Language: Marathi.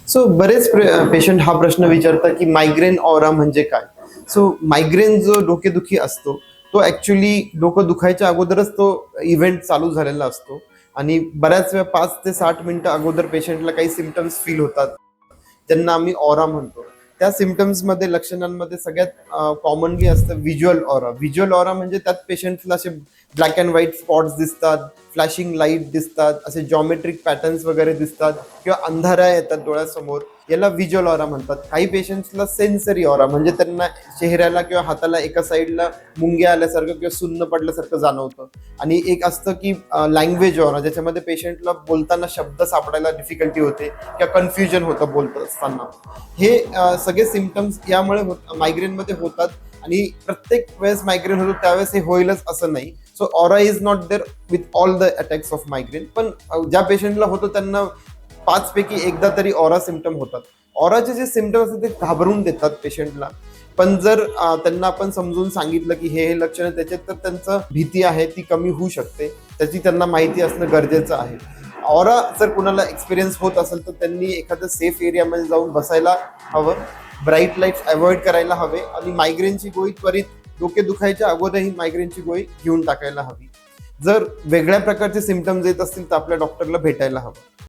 सो बरेच पेशंट हा प्रश्न विचारतात की मायग्रेन ऑरा म्हणजे काय. सो मायग्रेन जो डोकेदुखी असतो तो ऍक्च्युली डोकं दुखायच्या अगोदरच तो इव्हेंट चालू झालेला असतो आणि बऱ्याच वेळा 5 ते 60 मिनिटं अगोदर पेशंटला काही सिमटम्स फील होतात, त्यांना आम्ही ऑरा म्हणतो. त्या सिमटम्समध्ये लक्षणांमध्ये सगळ्यात कॉमनली असतं व्हिज्युअल ऑरा. व्हिज्युअल ऑरा म्हणजे त्यात पेशंटला असे ब्लॅक अँड व्हाईट स्पॉट्स दिसतात, फ्लॅशिंग लाईट दिसतात, असे जॉमेट्रिक पॅटर्न्स वगैरे दिसतात किंवा अंधाऱ्या येतात डोळ्यासमोर, याला व्हिज्युअल ऑरा म्हणतात. काही पेशंट्सला सेन्सरी ऑरा म्हणजे त्यांना चेहऱ्याला किंवा हाताला एका साईडला मुंग्या आल्यासारखं किंवा सुन्न पडल्यासारखं जाणवतं. आणि एक असतं की लँग्वेज ऑरा, ज्याच्यामध्ये पेशंटला बोलताना शब्द सापडायला डिफिकल्टी होते किंवा कन्फ्युजन होतं बोलत असताना. हे सगळे सिमटम्स यामुळे मायग्रेनमध्ये होतात आणि प्रत्येक वेळेस मायग्रेन होतो त्यावेळेस हे होईलच असं नाही. So aura is not there with all the attacks of migraine, पण ज्या पेशंटला होतो त्यांना 5 पैकी एकदा तरी ऑरा सिमटम होतात. ऑराचे जे सिमटम असतात ते घाबरून देतात पेशंटला, पण जर त्यांना आपण समजून सांगितलं की हे लक्षण आहे त्याच्यात, तर त्यांचं भीती आहे ती कमी होऊ शकते. त्याची त्यांना माहिती असणं गरजेचं आहे. ऑरा जर कुणाला एक्सपिरियन्स होत असेल तर त्यांनी एखाद्या सेफ एरियामध्ये जाऊन बसायला हवं, ब्राईट लाईट्स अवॉइड करायला हवे आणि मायग्रेनची गोळी त्वरित डोके दुखायच्या अगोदरही मायग्रेनची गोळी घेऊन टाकायला हवी. जर वेगळ्या प्रकारचे सिमटम्स येत असतील तर आपल्या डॉक्टरला भेटायला हवं.